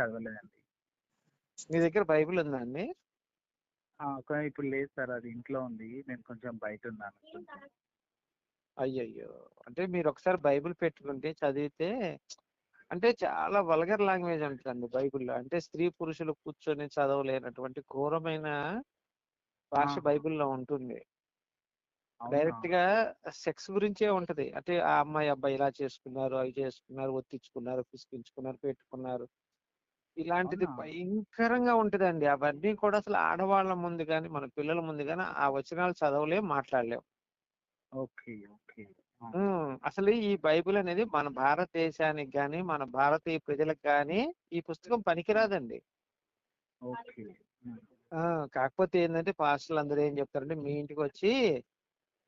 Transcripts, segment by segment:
చదవలేదండి. మీ దగ్గర బైబిల్ ఉందా అండి? ఇప్పుడు లేదు సార్, అది ఇంట్లో ఉంది. నేను కొంచెం బయట ఉన్నాను కొంచెం. అయ్యయ్యో! అంటే మీరు ఒకసారి బైబిల్ పెట్టుకుంటే చదివితే అంటే చాలా వల్గర్ లాంగ్వేజ్ ఉంటదండి బైబిల్‌లో. అంటే స్త్రీ పురుషులు కూర్చొని చదవలేనటువంటి ఘోరమైన భాష ఆహా! బైబిల్‌లో ఉంటుంది. అవునా? డైరెక్ట్‌గా సెక్స్ గురించే ఉంటది. అంటే ఆ అమ్మాయి, అబ్బాయి ఇలా చేసుకున్నారు, అవి చేసుకున్నారు, ఒత్తిచ్చుకున్నారు, పిసికించుకున్నారు, పెట్టుకున్నారు. ఇలాంటిది అవునా? భయంకరంగా ఉంటదండి. అవన్నీ కూడా అసలు ఆడవాళ్ళ ముందు గాని, మన పిల్లల ముందు గాని ఆ వచనాలు చదవలేం, మాట్లాడలేం. ఓకే. ఓకే. ఆ! అసలు ఈ బైబిల్ అనేది మన భారతదేశానికి గాని, మన భారతీయ ప్రజలకు గాని ఈ పుస్తకం హ్మ్. పనికిరాదండి. ఓకే. హ్మ్. ఆ! కాకపోతే ఏందంటే పాస్టర్‌లందరూ ఏం చెప్తారంటే మీ ఇంటికొచ్చి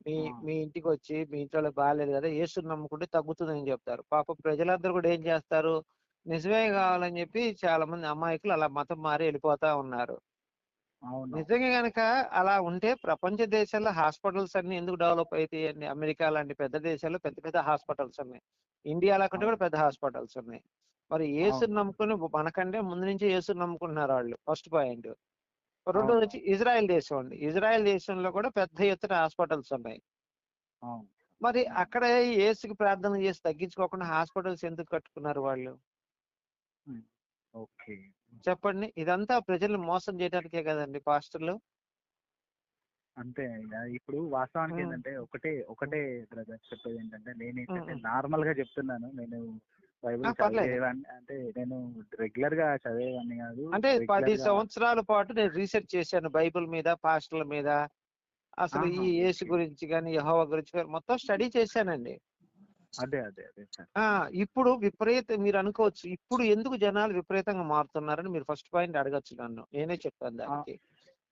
మీ ఆ! మీ ఇంటికొచ్చి మీ ఇంట్లో వాళ్ళకి బాలేదు కదా! యేసుని నమ్ముకుంటే తగ్గుతుందని చెప్తారు. పాపం ప్రజలందరూ కూడా ఏం చేస్తారు? నిజమే హ్మ్. కావాలని చెప్పి చాలా మంది అమాయకులు అలా మతం మారి వెళ్ళిపోతా ఉన్నారు. అవునవును. నిజంగా గనక అలా ఉంటే ప్రపంచ దేశాల్లో హాస్పిటల్స్ అన్నీ ఎందుకు డెవలప్ అయితాయండి? అమెరికా లాంటి పెద్ద దేశాల్లో పెద్ద పెద్ద హాస్పిటల్స్ ఉన్నాయి. ఇండియాలో కంటే కూడా అవును. పెద్ద హాస్పిటల్స్ ఉన్నాయి. మరి యేసుని అవును. నమ్ముకొని మనకంటే ముందు నుంచే యేసుని నమ్ముకుంటున్నారు వాళ్ళు. First point. రెండోది వచ్చి అవునవును. ఇజ్రాయెల్ దేశం అండి. ఇజ్రాయెల్ దేశంలో కూడా పెద్ద ఎత్తున హాస్పిటల్స్ ఉన్నాయి. అవును. మరి హ్మ్. అక్కడ యేసుకి ప్రార్థన చేసి తగ్గించుకోకుండా హాస్పిటల్స్ ఎందుకు కట్టుకున్నారు వాళ్ళు? హ్మ్. ఓకే. హ్మ్. చెప్పండి. ఇదంతా ప్రజల్ని మోసం చేయడానికే కదండీ పాస్టర్‌లు. అంతే ఇగ. ఇప్పుడు వాస్తవానికి హ్మ్. ఏంటంటే హ్మ్. ఒకటే బ్రదర్ చెప్పేదేంటంటే, హ్మ్. నేనేంటంటే హ్మ్. నార్మల్‌గా చెప్తున్నాను. నేను బైబిల్ పర్లేదు. చదివేవాడిని, అంటే నేను రెగ్యులర్‌గా చదివేవాడిని కాదు. అంటే 10 రెగ్యులర్‌గా సంవత్సరాల పాటు నేను రీసెర్చ్ చేశాను బైబిల్ మీద, పాస్టర్‌ల మీద. అసలు ఆహా! ఈ యేసు ఓకే. గురించి గాని, యెహోవా గురించి గాని మొత్తం స్టడీ చేశానండి. అదే సార్. ఆ! ఇప్పుడు మీరనుకోవచ్చు. ఇప్పుడు ఎందుకు జనాలు విపరీతంగా మారుతున్నారని మీరు ఫస్ట్ పాయింట్ అడగొచ్చు నన్ను. నేనే చెప్తాను ఆ! దానికి.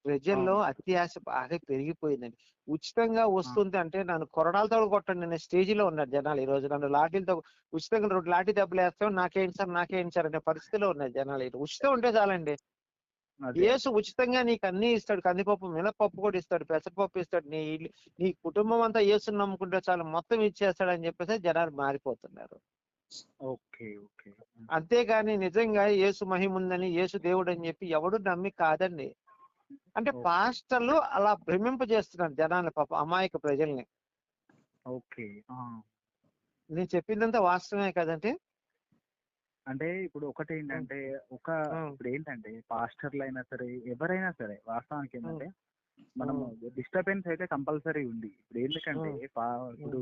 ప్రజల్లో అవును. అత్యాశ బాగా పెరిగిపోయిందండి. ఉచితంగా ఆ! వస్తుంది అంటే నన్ను కొరడాలతో కొట్టండి అనే స్టేజ్‌లో ఉన్నారు జనాలు ఈరోజు. నన్ను లాఠీలతో ఉచితంగా 2 లాఠీ దెబ్బలేస్తాం. నాకేంటి సార్ అనే పరిస్థితిలో ఉన్నారు జనాలు. ఉచితం ఉంటే చాలండి. యేసు అదే. ఉచితంగా నీకన్నీ ఇస్తాడు. కందిపప్పు, మినపప్పు కూడా ఇస్తాడు. పెసరపప్పు ఇస్తాడు. నీ కుటుంబం అంతా యేసుని నమ్ముకుంటే చాలు మొత్తం ఇచ్చేస్తాడని చెప్పేసి జనాలు మారిపోతున్నారు. ఓకే. ఓకే. హ్మ్. అంతేగాని నిజంగా యేసు మహిముందని, యేసు దేవుడని చెప్పి ఎవడు నమ్మి కాదండి. అంటే ఓకే. పాస్టర్లు అలా భ్రమింపజేస్తున్నారు జనాల్ని పాపం అమాయక ప్రజల్ని. ఓకే. ఆ! నేను చెప్పిందంతా వాస్తవమే కదండీ! అంటే ఇప్పుడు హ్మ్. ఒకటేంటంటే, హ్మ్. ఇప్పుడేంటంటే పాస్టర్‌లైనా సరే, ఎవరైనా సరే హ్మ్. వాస్తవానికేంటంటే, మనము హ్మ్. డిస్టర్బెన్స్ అయితే కంపల్సరీ ఉంది. ఇప్పుడు ఎందుకంటే హ్మ్. హ్మ్. ఇప్పుడు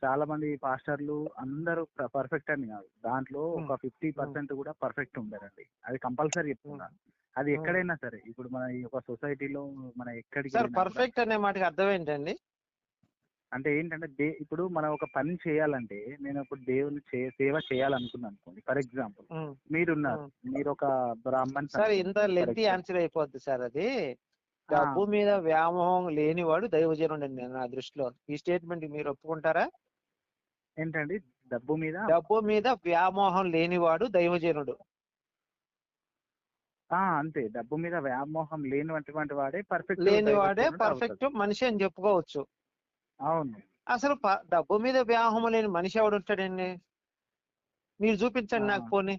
చాలా మంది పాస్టర్లు అందరూ పర్ఫెక్ట్ అని కాదు. దాంట్లో హ్మ్. ఒక హ్మ్. 50% కూడా పర్ఫెక్ట్ ఉండరండి. అది కంపల్సరీ హ్మ్. చెప్తున్నా. అది హ్మ్. ఎక్కడైనా సరే. ఇప్పుడు మన ఈ యొక్క సొసైటీలో మనం ఎక్కడికి సార్ వెళ్ళినా కూడా, పర్ఫెక్ట్ అనే మాటకి అర్థం ఏంటండి? అంటే ఏంటంటే ఇప్పుడు మనం ఒక పని చేయాలంటే, నేను ఇప్పుడు దేవుని సేవ చేయాలనుకున్నాననుకోండి. ఫర్ ఎగ్జాంపుల్ హ్మ్. మీరున్నారు. హ్మ్. మీరొక బ్రాహ్మణ్స్ సార్ ఇంత అనుకోండి ఫర్ లెంతీ ఎగ్జాంపుల్. ఆన్సర్ అయిపోద్ది సార్ అది. ఆ! డబ్బు మీద వ్యామోహం లేనివాడు దైవజనుడండి నా దృష్టిలో. ఈ స్టేట్‌మెంట్ మీరు ఒప్పుకుంటారా? ఏంటండి? డబ్బు మీద డబ్బు మీద వ్యామోహం లేనివాడు దైవజనుడు. అంతే. డబ్బు మీద వ్యామోహం లేనటువంటి వాడే పర్ఫెక్ట్ లేనివాడే దైవజనుడు అవుతాడు. పర్ఫెక్ట్ మనిషి అని చెప్పుకోవచ్చు. అవును. అసలు డబ్బు మీద వ్యామోహం లేని మనిషి ఎవడుంటాడండి? మీరు ఆ! చూపించండి నాకు పోనీ.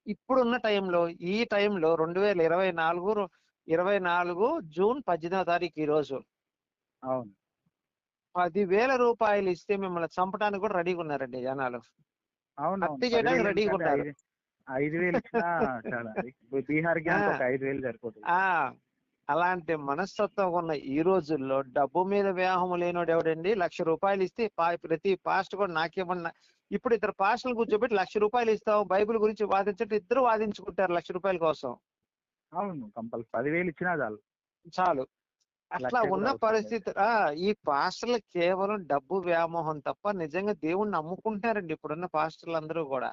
ఇప్పుడున్న టైంలో, ఈ టైంలో 2024 24 జూన్ 18వ తారీఖు ఈరోజు. అవును. రూ. 10,000 ఇస్తే మిమ్మల్ని చంపడానికి కూడా రెడీగున్నారండి జనాలు. అవునవును. హత్య చేయడానికి 10,000 ఎందుకంటే రెడీగున్నారు. 5,000 ఇచ్చినా చాలండి. బీహార్‌కి అంత ఆ! ఒక 5,000 సరిపోతది. ఆ! అలాంటి మనస్తత్వం ఉన్న ఈ రోజుల్లో డబ్బు మీద వ్యామోహం లేనోడు ఎవడండి? రూ. 1,00,000 ఇస్తే ప్రతి పాస్టర్ కూడా నాకివ్వండి ఇప్పుడు ఇద్దరు పాస్టర్‌లు కూర్చోబెట్టి రూ. 1,00,000 ఇస్తాం బైబిల్ గురించి వాదించంటే ఇద్దరు వాదించుకుంటారు రూ. 1,00,000 కోసం. అవును. 10,000 ఇచ్చినా చాలు. చాలు. అట్లా 1,00,000 ఉన్న కూడా అవసరం లేదు. పరిస్థితి ఈ పాస్టర్లు కేవలం డబ్బు వ్యామోహం తప్ప నిజంగా దేవుణ్ణి నమ్ముకుంటున్నారండి ఇప్పుడున్న పాస్టర్లందరూ గూడా.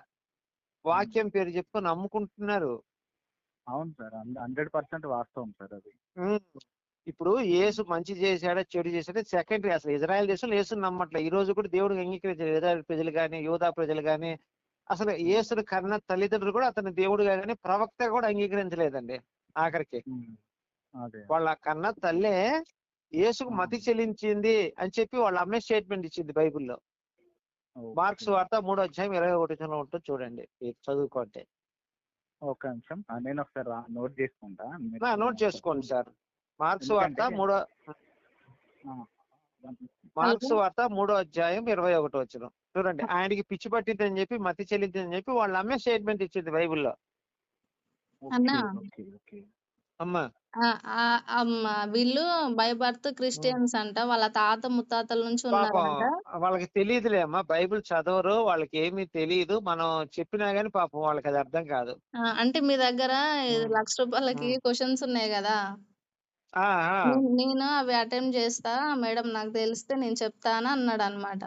హ్మ్. వాక్యం పేరు చెప్పుకొని నమ్ముకుంటున్నారు. అవును సార్. 100% వాస్తవం సార్ అది. హ్మ్. ఇప్పుడు హ్మ్. యేసు మంచి చేశాడా? చెడు చేశాడా? సెకండరీ అసలు ఇజ్రాయెల్ దేశంలో యేసుని నమ్మట్లే. ఈ రోజు కూడా దేవుడిని అంగీకరించారు. ఇజ్రాయెల్ ప్రజలు గాని, యూదా ప్రజలు గాని, అసలు హ్మ్. యేసుని కన్న తల్లిదండ్రులు కూడా అతన్ని దేవుడుగా గాని, ప్రవక్త కూడా అంగీకరించలేదండి ఆఖరికి. హ్మ్. అదే. వాళ్ళ కన్న తల్లే యేసుకు ఆ! మతి చెలించింది అని చెప్పి వాళ్ళ అమ్మే స్టేట్మెంట్ ఇచ్చింది బైబిల్‌లో. Marks okay. వార్త 3వ అధ్యాయం 21 ఉంటుంది చూడండి. మీరు చదువుకోండి. ఒక్క నిమిషం. నేను ఒకసారి నోట్ చేసుకుంటా. నోట్ చేసుకోండి సార్. మార్క్స్ వార్త ఎందుకంటే మూడో ఆ, మార్క్స్ వార్త 3:21 చూడండి. ఆయనకి పిచ్చి పట్టిందని చెప్పి మతి చెల్లిందని చెప్పి వాళ్ళు అమ్మే స్టేట్మెంట్ ఇచ్చింది బైబిల్లో. అన్నా ఓకే ఓకే ఓకే. అమ్మా వీళ్ళు బై బర్త్ క్రిస్టియన్స్ అంట. వాళ్ళ తాత ముత్తాతల నుంచి పాపం ఉన్నారంట. వాళ్ళకి తెలియదులే అమ్మా, బైబిల్ చదవరు, వాళ్ళకి ఏమీ తెలియదు. మనం చెప్పినా గానీ పాపం వాళ్ళకి అది అర్థం కాదు. అంటే మీ దగ్గర ఉమ్, ₹1,00,000కి ఉమ్. క్వశ్చన్స్ ఉన్నాయి కదా. ఆ, ఆ. నేను అవి అటెంప్ట్ చేస్తా మేడం, నాకు తెలిస్తే నేను చెప్తాను అన్నాడు అనమాట.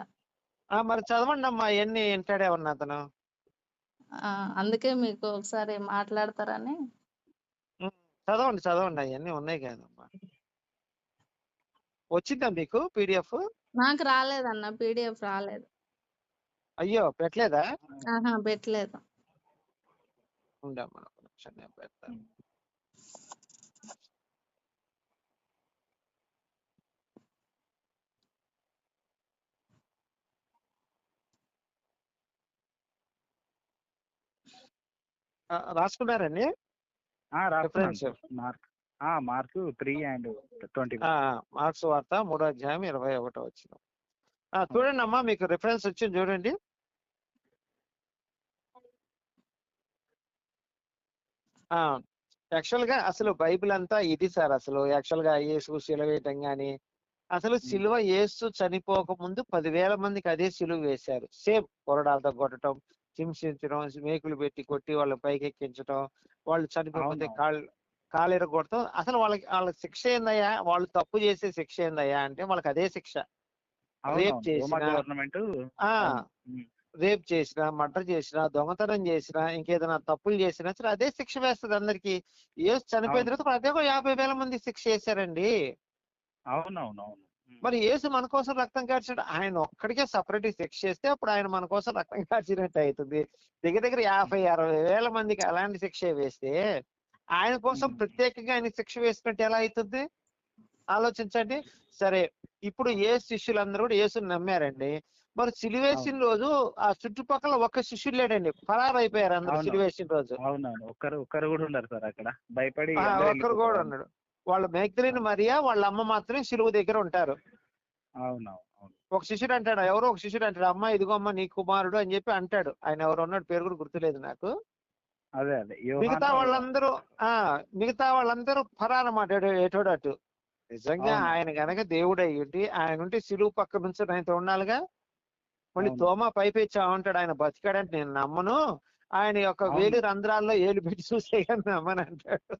మరి చదవండి అమ్మా, ఎన్ని వింటాడే ఉన్నా అతను. అందుకే మీకు ఒకసారి మాట్లాడతారని. చదవండి చదవండి, అవన్నీ ఉన్నాయి కదమ్మా. వచ్చిందా మీకు పీడిఎఫ్? నాకు రాలేదన్న, పీడిఎఫ్ రాలేదు. అయ్యో, పెట్టలేదా? పెట్టలేదు. ఉండమ్మా, ఒక నిమిషం నేను పెడతాను. రాసుకున్నారండి రిఫరెన్స్? మార్క్ 3:20. మార్క్స్ వార్త 3:21. చూడండి అమ్మా, మీకు రిఫరెన్స్ వచ్చింది చూడండి. యాక్చువల్ గా అసలు బైబిల్ అంతా ఇది సార్. అసలు యాక్చువల్ గా యేసు సిలువ వేయటం గాని, అసలు సిలువ యేసు చనిపోక ముందు 10,000 మందికి అదే సిలువ వేశారు. సేమ్ కొరడాలతో కొట్టడం, హింసించడం, మేకులు పెట్టి కొట్టి వాళ్ళ పైకి ఎక్కించడం, వాళ్ళు చనిపోతే కాళ్ళు ఎరగొడతాం. అసలు వాళ్ళ శిక్ష ఏందయ్యా? వాళ్ళు తప్పు చేసే శిక్ష ఏందయ్యా అంటే వాళ్ళకి అదే శిక్ష. రేప్ చేసినా, మర్డర్ చేసినా, దొంగతనం చేసినా, ఇంకేదైనా తప్పులు చేసినా సరే అదే శిక్ష వేస్తుంది అందరికి. యేసు చనిపోయిన తర్వాత అదే 50,000 మంది శిక్ష వేశారండి. అవునవునవును. మరి యేసు మన కోసం రక్తం కార్చాడు. ఆయన ఒక్కడికే సపరేట్ శిక్ష చేస్తే అప్పుడు ఆయన మన కోసం రక్తం కార్చినట్టు అవుతుంది. దగ్గర దగ్గర 50,000-60,000 మందికి అలాంటి శిక్ష వేస్తే ఆయన కోసం ప్రత్యేకంగా ఆయన శిక్ష వేసినట్టు ఎలా అవుతుంది? ఆలోచించండి. సరే, ఇప్పుడు శిష్యులందరూ కూడా యేసుని నమ్మారండి. మరి సిలువేసిన రోజు ఆ చుట్టుపక్కల ఒక్క శిష్యుడు లేడండి, పరారైపోయారు అందరూ సిలువేసిన రోజు. అవునవును, ఒక్కరు కూడా ఉన్నారు సార్ అక్కడ, భయపడి ఒక్కరు కూడా ఉన్నాడు. వాళ్ళ మేగ్దలిని మరియా వాళ్ళ అమ్మ మాత్రమే సిలువ దగ్గర ఉంటారు. ఒక శిష్యుడు అంటాడు, ఎవరో ఒక శిష్యుడు అంటాడు, అమ్మ ఇదిగో అమ్మ నీ కుమారుడు అని చెప్పి అంటాడు. ఆయన ఎవరు ఉన్నాడు, పేరు కూడా గుర్తులేదు నాకు. మిగతా వాళ్ళందరూ పరారన్నమాట, ఎటోడు అటు. నిజంగా ఆయన గనక దేవుడు అయ్యుండి ఆయన ఉంటే సిలువు పక్క నుంచి ఆయనతో ఉండాలిగా. మళ్ళీ తోమా పైపెచ్చామంటాడు, ఆయన బతికాడంటే నేను నమ్మను, ఆయన యొక్క వేలి రంధ్రాల్లో ఏలు పెట్టి చూసే కానీ నమ్మని అంటాడు.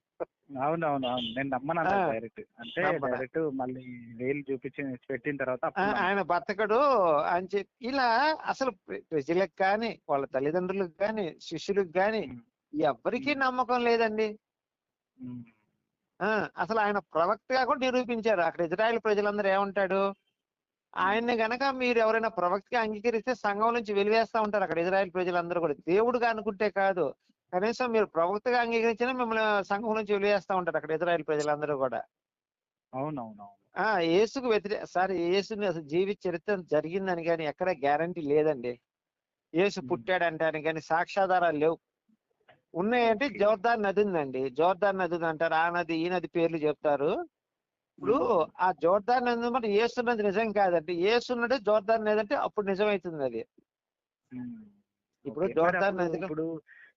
అవునవునవును, నేను నమ్మను డైరెక్ట్. అంటే డైరెక్ట్ మళ్ళీ వేలు చూపించి పెట్టిన తర్వాత ఆయన బతకడు అని చెప్పి ఇలా అసలు ప్రజలకు కానీ, వాళ్ళ తల్లిదండ్రులకు కానీ, శిష్యులకు కానీ ఎవ్వరికీ నమ్మకం లేదండి. అసలు ఆయన ప్రవక్తగా కూడా నిరూపించారు. అక్కడ ఇజ్రాయెల్ ప్రజలందరూ ఏమంటాడు, ఆయన్ని గనక మీరు ఎవరైనా ప్రవక్తగా అంగీకరిస్తే సంఘం నుంచి వెలివేస్తా ఉంటారు అక్కడ ఇజ్రాయెల్ ప్రజలందరూ కూడా. దేవుడుగా అనుకుంటే కాదు, కనీసం మీరు ప్రవక్తగా అంగీకరించినా మిమ్మల్ని సంఘం నుంచి వెలివేస్తా ఉంటారు అక్కడ ఇజ్రాయెల్ ప్రజలందరూ కూడా. అవునవునవును. యేసుకు సార్, యేసుని అసలు జీవిత చరిత్ర జరిగిందని కానీ ఎక్కడ గ్యారంటీ లేదండి. యేసు పుట్టాడంటానికి కానీ సాక్ష్యాధారాలు లేవు. ఉన్నాయంటే జోర్దాన్ నది ఉందండి, జోర్దాన్ నది అంటారు, ఆ నది ఈ నది పేర్లు చెప్తారు. ఇప్పుడు ఆ జోర్దాన్ నది మరి యేసున్నది నిజం కాదండి. యేసున్నది జోర్దాన్ నది అంటే అప్పుడు నిజమవుతుంది అది. ఇప్పుడు జోర్దాన్ నది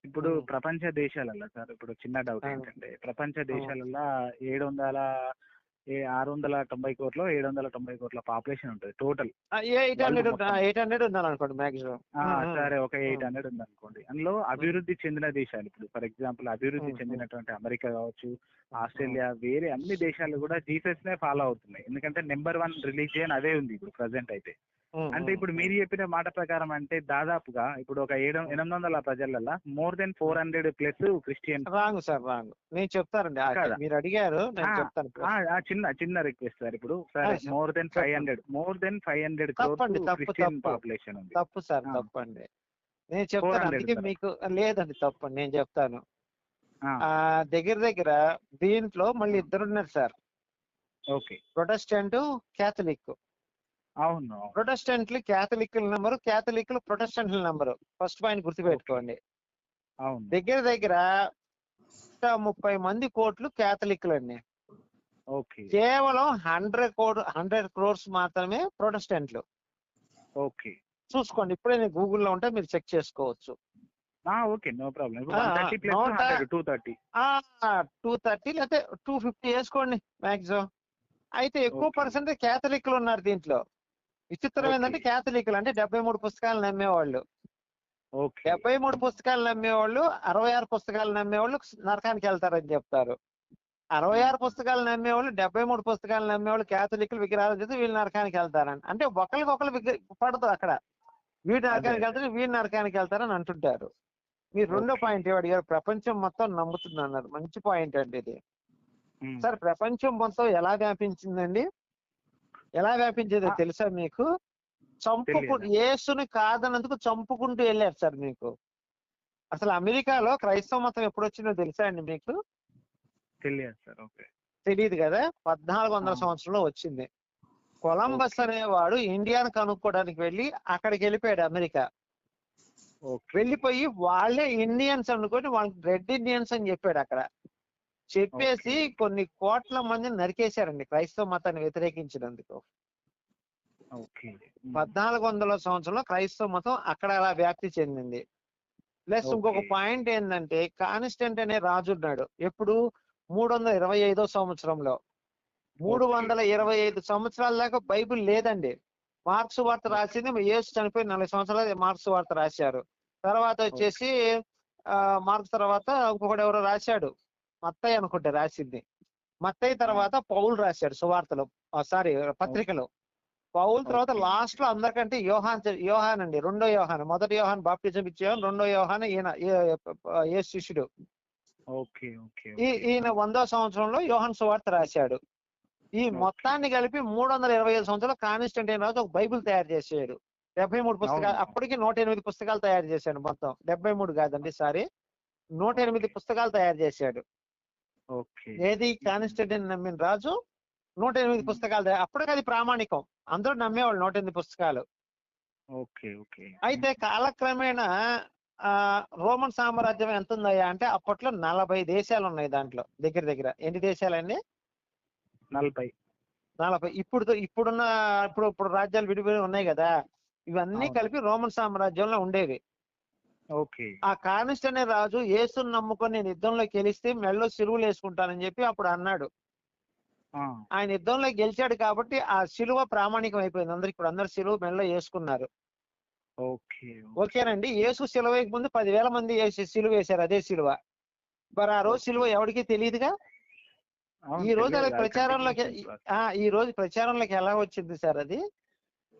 ఇప్పుడు ప్రపంచ దేశాలలో సార్, ఇప్పుడు చిన్న డౌట్ ఏంటంటే, ప్రపంచ దేశాలలో 690 కోట్లు 790 కోట్ల పాపులేషన్ ఉంటుంది టోటల్. 800 ఉండాలనుకోండి మాక్సిమం. సరే, ఒక 800 ఉంది అనుకోండి. అందులో అభివృద్ధి చెందిన దేశాలు, ఇప్పుడు ఫర్ ఎగ్జాంపుల్ అభివృద్ధి చెందినటువంటి అమెరికా కావచ్చు, ఆస్ట్రేలియా, వేరే అన్ని దేశాలు కూడా జీసస్ నే ఫాలో అవుతున్నాయి. ఎందుకంటే నెంబర్ 1 రిలీజియన్ అదే ఉంది ఇప్పుడు ప్రజెంట్ అయితే. అంటే ఇప్పుడు మీరు చెప్పిన మాట ప్రకారం అంటే దాదాపుగా ఇప్పుడు ఒక 800 ప్రజలలో more than 400+ Christian. Wrong sir, wrong. నేను చెప్తానండి, మీరు అడిగారు నేను చెప్తాను. చిన్న రిక్వెస్ట్ సార్, ఇప్పుడు మోర్ దెన్ 500 క్రిస్టియన్ పాపులేషన్ ఉంది. తప్పు సార్, తప్పండి. నేను చెప్తాను, అందుకే మీకు లేదండి, తప్పండి, నేను చెప్తాను. దగ్గర దగ్గర దీంట్లో మళ్ళీ ఇద్దరు ఉన్నారు సార్. ఓకే. Protestant, Catholic. అవును. ప్రొటెస్టెంట్లు క్యాథలిక్ల నెంబరు, క్యాథలిక్లు ప్రొటెస్టెంట్ల నెంబరు. ఫస్ట్ పాయింట్ గుర్తుపెట్టుకోండి. అవును. దగ్గర దగ్గర 130 మంది కోట్లు క్యాథలిక్లు అండి. ఓకే. కేవలం 100 crores మాత్రమే ప్రొటెస్టెంట్లు. ఓకే. చూసుకోండి, ఇప్పుడే నేను గూగుల్లో ఉంటే మీరు చెక్ చేసుకోవచ్చు. ఓకే. No problem. ఇప్పుడు ఆ, 130 ప్లస్ 100 230. 230 లేకపోతే 250 వేసుకోండి మాక్సిమం. అయితే ఎక్కువ ఓకే. పర్సెంట్ క్యాథలిక్లు ఉన్నారు దీంట్లో. విచిత్రం ఏంటంటే ఓకే. క్యాథలిక్లు అంటే 73 పుస్తకాలు నమ్మేవాళ్ళు. ఓకే. 73 పుస్తకాలు నమ్మేవాళ్ళు, 66 పుస్తకాలు నమ్మేవాళ్ళు నరకానికి వెళ్తారని చెప్తారు. 66 పుస్తకాలు నమ్మేవాళ్ళు, 73 పుస్తకాలు నమ్మేవాళ్ళు క్యాథలిక్లు విగ్రహాలు చేస్తే వీళ్ళు నరకానికి వెళ్తారని. అంటే ఒకరికి పడదు అక్కడ. వీడు అదే నరకానికి అదే. వెళ్తారు, వీడు నరకానికి వెళ్తారని అంటుంటారు. మీరు రెండో ఓకే. పాయింట్ అడిగారు, ప్రపంచం మొత్తం నమ్ముతుంది అన్నారు. మంచి పాయింట్ అండి ఇది. సార్, ప్రపంచం మొత్తం ఎలా వ్యాపించిందండి? ఎలా వ్యాపించేదో తెలుసా మీకు? తెలియదు. యేసుని కాదన్నందుకు చంపుకుంటూ వెళ్ళారు సార్ మీకు. అసలు అమెరికాలో క్రైస్తవ మతం ఎప్పుడు వచ్చిందో తెలుసా అండి మీకు? తెలియదు సార్. ఓకే. తెలియదు కదా. 1400 సంవత్సరంలో వచ్చింది. Columbus okay. అనేవాడు ఇండియాను కనుక్కోవడానికి వెళ్ళి అక్కడికి వెళ్ళిపోయాడు అమెరికా. ఓకే. వెళ్ళిపోయి వాళ్ళే ఇండియన్స్ అనుకొని వాళ్ళకి రెడ్ ఇండియన్స్ అని చెప్పాడు అక్కడ. చెప్పేసి ఓకే. కొన్ని కోట్ల మందిని నరికేశారండి క్రైస్తవ మతాన్ని వ్యతిరేకించినందుకు. ఓకే. 1400 సంవత్సరంలో క్రైస్తవ మతం అక్కడ అలా వ్యాప్తి చెందింది. ప్లస్ ఇంకొక ఓకే. పాయింట్ ఏంటంటే, కాన్స్టెంట్ అనే రాజు ఉన్నాడు. ఎప్పుడు? 325 సంవత్సరంలో. 325 సంవత్సరాల దాకా బైబిల్ లేదండి. మార్క్స్ వార్త రాసింది యేసు చనిపోయి 40 సంవత్సరాలు మార్క్స్ వార్త రాశారు. తర్వాత వచ్చేసి మార్క్స్ తర్వాత ఇంకొకటి ఎవరో రాశాడు, మత్తయి అనుకుంటే రాసింది. మత్తయి తర్వాత పౌలు రాశాడు సువార్తలు, పత్రికలు. పౌలు తర్వాత లాస్ట్ లో అందరికంటే యోహాన్ అండి, రెండో యోహాన్. మొదటి యోహాన్ బాప్టిజం ఇచ్చేవాడు, రెండో యోహాన్ ఈయన యేసు శిష్యుడు. ఓకే. ఓకే. ఈయన 100వ సంవత్సరంలో యోహాన్ సువార్త రాశాడు. ఈ మొత్తాన్ని కలిపి 325 సంవత్సరాలు కాన్స్టంటైన్ రాజు ఒక బైబిల్ తయారు చేసాడు. 73 పుస్తకాలు. అప్పటికి 108 పుస్తకాలు తయారు చేశాడు మొత్తం. 73 కాదండి, సారీ, 108 పుస్తకాలు తయారు చేశాడు. ఓకే. ఏది? కాన్స్టంటైన్ నమ్మిన రాజు 108 పుస్తకాలు. అప్పటికి అది ప్రామాణికం, అందరూ నమ్మేవాళ్ళు 108 పుస్తకాలు. ఓకే. ఓకే. అయితే కాలక్రమేణా రోమన్ సామ్రాజ్యం ఎంత ఉందయ్యా అంటే అప్పట్లో 40 దేశాలు ఉన్నాయి దాంట్లో. దగ్గర దగ్గర ఎన్ని దేశాలండి? 40. ఇప్పుడు రాజ్యాలు విడిపోయి ఉన్నాయి కదా, ఇవన్నీ కలిపి రోమన్ సామ్రాజ్యంలో ఉండేవి. ఓకే. ఆ కాన్స్టంటైన్ అనే రాజు యేసుని నమ్ముకొని నేను యుద్ధంలో గెలిస్తే మెడలో సిలువలు వేసుకుంటానని చెప్పి అప్పుడు అన్నాడు. ఆయన యుద్ధంలో గెలిచాడు కాబట్టి ఆ సిలువ ప్రామాణికం అయిపోయింది అందరికి. ఇప్పుడు అందరు సిలువ మెడలో వేసుకున్నారు. ఓకే. ఓకేనండి. యేసు సిలువ ముందు 10,000 మంది సిలువ వేశారు, అదే సిలువ. మరి ఆ రోజు సిలువ ఎవరికి తెలియదుగా. ఈ రోజు అలా ప్రచారంలోకి ఈ రోజు ప్రచారంలోకి ఎలా వచ్చింది సార్? అది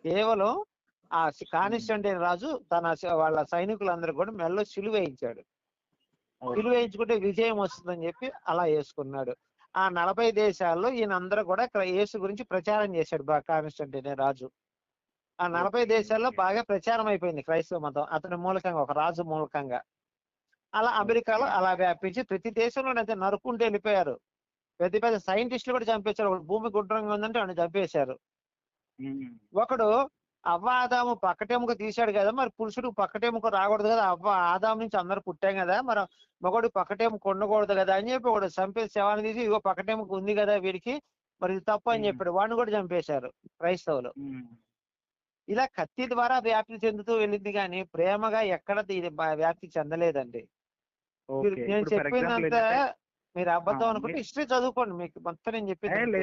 కేవలం ఆ కాన్స్టంటైన్ రాజు వాళ్ళ సైనికులందరూ కూడా మెడలో సిలువ వేయించాడు. సిలువ వేయించుకుంటే విజయం వస్తుందని చెప్పి అలా వేసుకున్నాడు. ఆ 40 దేశాల్లో ఈయనందరూ కూడా యేసు గురించి ప్రచారం చేశాడు కాన్స్టంటైన్ రాజు. ఆ 40 దేశాల్లో బాగా ప్రచారం అయిపోయింది క్రైస్తవ మతం అతని మూలకంగా, ఒక రాజు మూలకంగా. అలా అమెరికాలో అలా వ్యాపించి ప్రతి దేశంలో అయితే నరుక్కుంటూ వెళ్ళిపోయారు. పెద్ద పెద్ద సైంటిస్టులు కూడా చంపేశారు. ఒకటి భూమి గుండ్రంగా ఉందంటే వాడిని చంపేశారు. ఒకడు అవ్వ ఆదాము పక్కటెముక తీశాడు కదా, మరి పురుషుడు పక్కటెముక రాకూడదు కదా, ఆదాము నుంచి అందరు పుట్టాం కదా, మరి మగోడు పక్కటెముక ఉండకూడదు కదా అని చెప్పి ఒకడు చంపేసి శవాన్ని తీసి ఇగో పక్కటెముక ఉంది కదా వీడికి, మరి ఇది తప్పు అని చెప్పాడు. వాడిని కూడా చంపేశారు క్రైస్తవులు. ఇలా కత్తి ద్వారా వ్యాప్తి చెందుతూ వెళ్ళింది కానీ ప్రేమగా ఎక్కడ ఇది వ్యాప్తి చెందలేదండి. నేను చెప్పినంత మీరు అబద్ధం అనుకుంటే హిస్టరీ చదువుకోండి, మీకు మొత్తం నేను చెప్పింది.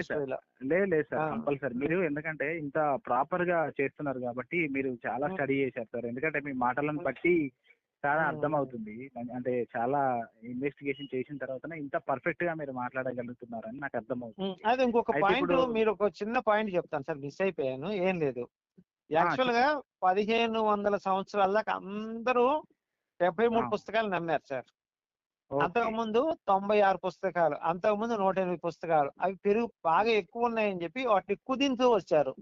లేదు సార్, కంపల్సరీ. మీరు ఎందుకంటే ఇంత ప్రాపర్ గా చేస్తున్నారు కాబట్టి మీరు చాలా స్టడీ చేశారు సార్. ఎందుకంటే మీ మాటలను బట్టి చాలా అర్థం అవుతుంది. అంటే చాలా ఇన్వెస్టిగేషన్ చేసిన తర్వాతనే ఇంత పర్ఫెక్ట్ గా మీరు మాట్లాడగలుగుతున్నారని నాకు అర్థం అవుతుంది. అదే ఇంకొక పాయింట్, మీరు ఒక చిన్న పాయింట్ చెప్తాను సార్, మిస్ అయిపోయాను. ఏం లేదు, యాక్చువల్ గా 1500 సంవత్సరాల దాకా అందరూ 73 పుస్తకాలు నమ్మారు సార్. అంతకుముందు 96 పుస్తకాలు, అంతకుముందు 108 పుస్తకాలు. అవి బాగా ఎక్కువ ఉన్నాయని చెప్పి వాటిని కుదింతూ వచ్చారు.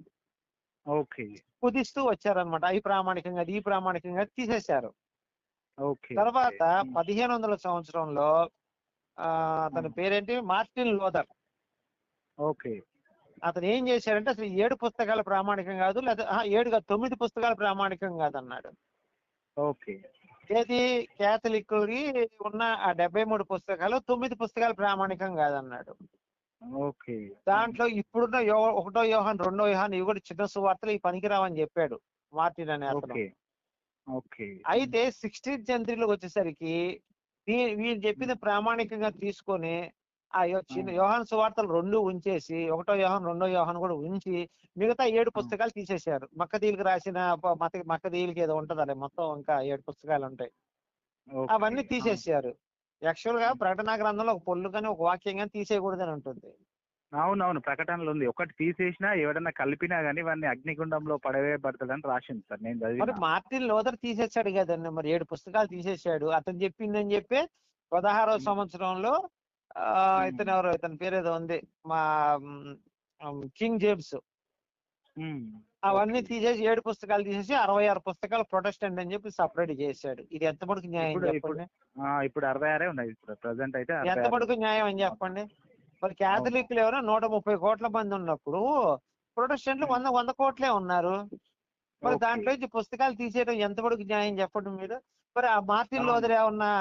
కుదిస్తూ వచ్చారనమాట. అవి ప్రామాణికంగా, ఈ ప్రామాణికంగా తీసేశారు. తర్వాత 1500 సంవత్సరంలో అతని పేరేంటి, మార్టిన్ లూథర్. అతను ఏం చేశాడంటే అసలు 7 పుస్తకాలు ప్రామాణికం కాదు, లేదా 9 పుస్తకాలు ప్రామాణికం కాదన్నాడు. ఏది క్యాథలిక్కి ఉన్న ఆ 73 పుస్తకాలు 9 పుస్తకాలు ప్రామాణికం కాదన్నాడు. ఓకే. దాంట్లో ఇప్పుడున్న 1 యోహాను 2 యోహాను ఇవి కూడా చిన్న సువార్తలు ఈ పనికిరావని చెప్పాడు మార్టిన్ అనే అతను. ఓకే. ఓకే. అయితే 16th సెంచరీలోకి వచ్చేసరికి వీళ్ళు చెప్పింది ప్రామాణికంగా తీసుకొని ఆ చిన్న యోహాను సువార్తలు 2 ఉంచేసి 1 యోహాను 2 యోహాను కూడా ఉంచి మిగతా 7 పుస్తకాలు తీసేశారు. మక్కదీయులకు రాసిన మక్కదీయులకి ఏదో ఉంటది మొత్తం ఇంకా 7 పుస్తకాలు ఉంటాయి. అవన్నీ తీసేసారు. యాక్చువల్ గా ప్రకటన గ్రంథంలో ఒక పొల్లు కానీ ఒక వాక్యం కానీ తీసేయకూడదని ఉంటుంది. అవునవును, ప్రకటనలో ఉంది. ఒకటి తీసేసినా ఎవడన్నా కలిపినా గానీ వాడిని అగ్నిగుండంలో పడవేయబడతాడని రాసింది సార్, నేను మరి చదివిన. మార్టిన్ లూథర్ తీసేశాడు కదండి, మరి 7 పుస్తకాలు తీసేశాడు. అతను చెప్పిందని చెప్పి 16వ సంవత్సరంలో ఇతని పేరు ఏదో ఉంది మా కింగ్ జేమ్స్ అవన్నీ తీసేసి 7 పుస్తకాలు తీసేసి 66 పుస్తకాలు ప్రొటెస్టెంట్ అని చెప్పి సపరేట్ చేశాడు. ఇది ఎంత మటుకు న్యాయం చెప్పండి? ఇప్పుడు 66 ఉన్నాయి ప్రజెంట్ అయితే. ఎంత మటుకు న్యాయం అని చెప్పండి? మరి క్యాథలిక్లు ఎవరో 130 కోట్ల మంది ఉన్నప్పుడు ప్రొటెస్టెంట్లు 100 కోట్లే ఉన్నారు. మరి దాంట్లో పుస్తకాలు తీసేయడం ఎంత మటుకు న్యాయం చెప్పండి మీరు? మరి ఆ మార్టిన్ లూథర్ ఏమన్నా